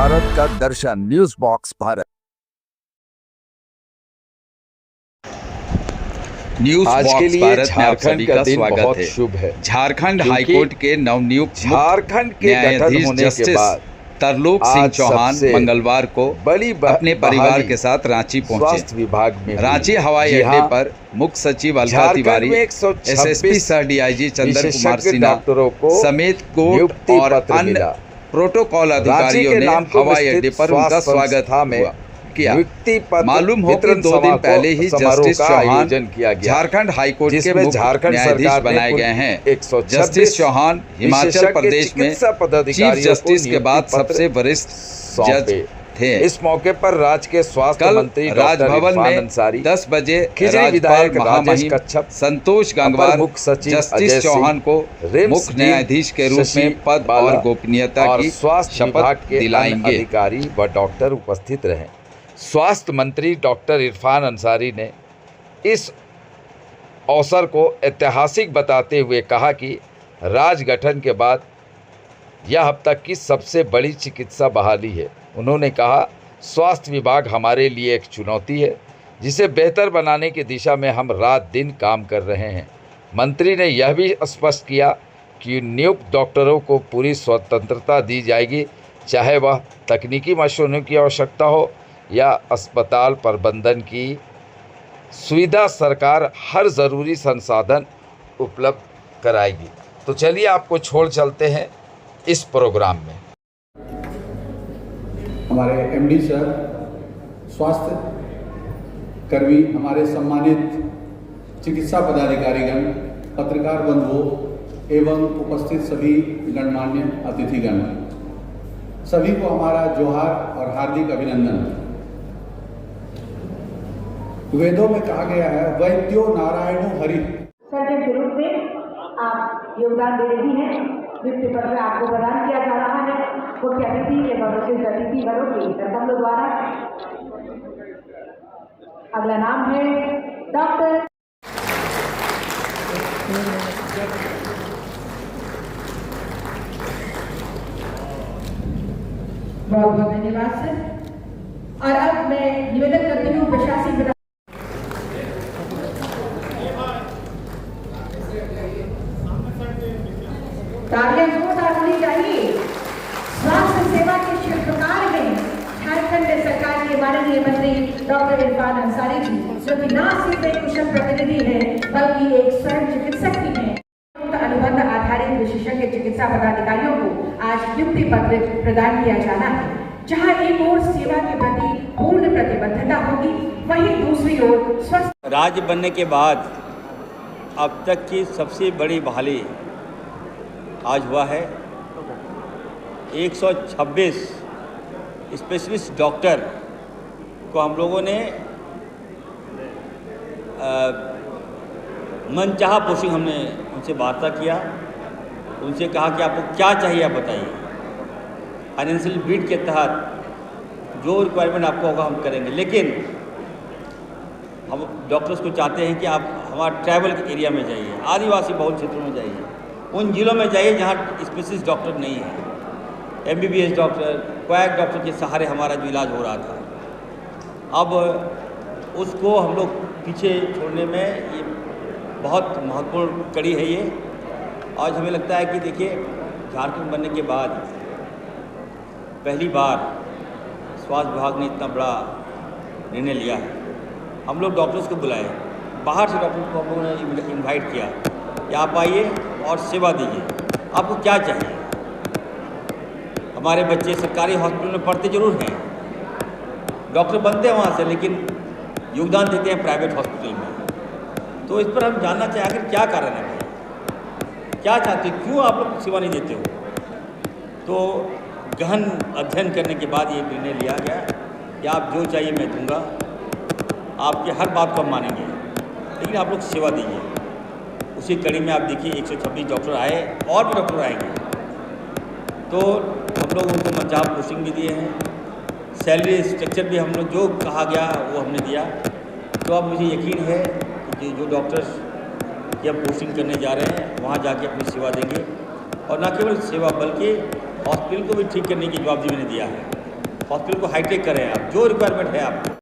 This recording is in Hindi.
भारत का दर्शन न्यूज बॉक्स भारत। न्यूज आज के बॉक्स लिए भारत में आप झारखंड सभी का का दिन स्वागत बहुत है। शुभ है। झारखंड क्योंकि हाईकोर्ट के नवनियुक्त झारखंड के गठन न्यायाधीश होने के जस्टिस बाद तरलोक सिंह आज चौहान सबसे मंगलवार को बड़ी अपने परिवार बहाली के साथ रांची स्वास्थ्य पहुंचे। विभाग में हुई। रांची हवाई जी अड्डे हाँ, पर मुख्य सचिव अलका झारखंड तिवारी, में 126 एसएसपी सह डीआईजी चंदन कुमार विशेषज्ञ सिन्हा डॉक्टरों को समेत कोर्ट नियुक्ति और पत्र अन्य मिला। प्रोटोकॉल रांची अधिकारियों के ने नामकुम हवाई स्थित अड्डे पर उनका स्वास्थ्य स्वागत संस्था में किया। नियुक्ति पत्र मालूम हो कि वितरण 2 दिन पहले ही समारोह जस्टिस का चौहान आयोजन किया गया, झारखंड हाईकोर्ट के जिसमें मुख्य झारखंड न्यायाधीश सरकार ने बनाए कुल गए हैं। 126 जस्टिस चौहान हिमाचल प्रदेश में चीफ जस्टिस के बाद सबसे वरिष्ठ जज थे। इस मौके पर राज्य के स्वास्थ्य मंत्री राजभवन में अंसारी, 10 बजे खिजड़ी विधायक राजेश कच्छप, संतोष गंगवार मुख्य सचिव जस्टिस चौहान को मुख्य न्यायाधीश के रूप में पद और गोपनीयता की शपथ दिलाएंगे। अधिकारी व डॉक्टर उपस्थित रहे। स्वास्थ्य मंत्री डॉक्टर इरफान अंसारी ने इस अवसर को ऐतिहासिक बताते हुए कहा कि राज्य गठन के बाद यह अब तक की सबसे बड़ी चिकित्सा बहाली है। उन्होंने कहा, स्वास्थ्य विभाग हमारे लिए एक चुनौती है जिसे बेहतर बनाने की दिशा में हम रात दिन काम कर रहे हैं। मंत्री ने यह भी स्पष्ट किया कि नियुक्त डॉक्टरों को पूरी स्वतंत्रता दी जाएगी, चाहे वह तकनीकी मशीनों की आवश्यकता हो या अस्पताल प्रबंधन की सुविधा। सरकार हर ज़रूरी संसाधन उपलब्ध कराएगी। तो चलिए आपको छोड़ चलते हैं इस प्रोग्राम में। हमारे एमडी सर, स्वास्थ्य कर्मी, हमारे सम्मानित चिकित्सा पदाधिकारीगण, पत्रकार बंधुओं एवं उपस्थित सभी गणमान्य अतिथिगण, सभी को हमारा जोहार और हार्दिक अभिनंदन। वेदों में कहा गया है, वैद्यो नारायणो हरि। सर के शुरू में आप योगदान दे रही हैं, जिसके पत्र आपको प्रदान किया जा रहा है मुख्य अतिथि एवं विशिष्ट अतिथिगणों के दर्शकों द्वारा। अगला नाम है डॉक्टर बहुत बहुत धन्यवाद सर। और अब मैं निवेदन करती हूँ प्रशासनिक तालियां जोरदार होनी चाहिए। स्वास्थ्य सेवा के शिल्पकार हैं झारखंड सरकार के माननीय मंत्री डॉक्टर इरफान अंसारी जी, जो कि न सिर्फ एक कुशल प्रतिनिधि है बल्कि एक स्वयं चिकित्सक भी हैं। अनुबंध आधारित विशेषज्ञ चिकित्सा पदाधिकारियों को आज नियुक्ति पत्र प्रदान किया जाना है, जहां एक ओर सेवा के प्रति पूर्ण प्रतिबद्धता होगी, वहीं दूसरी ओर स्वस्थ। राज्य बनने के बाद अब तक की सबसे बड़ी बहाली आज हुआ है। 126 स्पेशलिस्ट डॉक्टर को हम लोगों ने मनचाहा पोस्टिंग हमने उनसे वार्ता किया, उनसे कहा कि आपको क्या चाहिए आप बताइए। फाइनेंशियल बीट के तहत जो रिक्वायरमेंट आपको होगा हम करेंगे, लेकिन हम डॉक्टर्स को चाहते हैं कि आप हमारा ट्राइबल एरिया में जाइए, आदिवासी बहुल क्षेत्रों में जाइए, उन जिलों में जाइए जहाँ स्पेशलिस्ट डॉक्टर नहीं है। MBBS डॉक्टर, क्वैक डॉक्टर के सहारे हमारा जो इलाज हो रहा था, अब उसको हम लोग पीछे छोड़ने में ये बहुत महत्वपूर्ण कड़ी है। ये आज हमें लगता है कि देखिए, झारखंड बनने के बाद पहली बार स्वास्थ्य विभाग ने इतना बड़ा निर्णय लिया है। हम लोग डॉक्टर्स को बुलाए, बाहर से डॉक्टर्स को हम लोगों ने इन्वाइट किया कि आप आइए और सेवा दीजिए, आपको क्या चाहिए। हमारे बच्चे सरकारी हॉस्पिटल में पढ़ते जरूर हैं, डॉक्टर बनते हैं वहाँ से, लेकिन योगदान देते हैं प्राइवेट हॉस्पिटल में। तो इस पर हम जानना चाहें आखिर क्या कारण है, क्या चाहते, क्यों आप लोग सेवा नहीं देते हो। तो गहन अध्ययन करने के बाद ये निर्णय लिया गया कि आप जो चाहिए मैं दूंगा, आपकी हर बात को हम मानेंगे, लेकिन आप लोग सेवा दीजिए। उसी कड़ी में आप देखिए 126 डॉक्टर आए और भी डॉक्टर आएंगे, तो हम लोग उनको मनचाहा पोस्टिंग भी दिए हैं, सैलरी स्ट्रक्चर भी हम लोग जो कहा गया वो हमने दिया। तो अब मुझे यकीन है कि जो डॉक्टर्स की अब पोस्टिंग करने जा रहे हैं वहाँ जाके अपनी सेवा देंगे, और न केवल सेवा बल्कि हॉस्पिटल को भी ठीक करने की जवाबदेही मैंने दिया है। हॉस्पिटल को हाईटेक करें आप, जो रिक्वायरमेंट है आपको।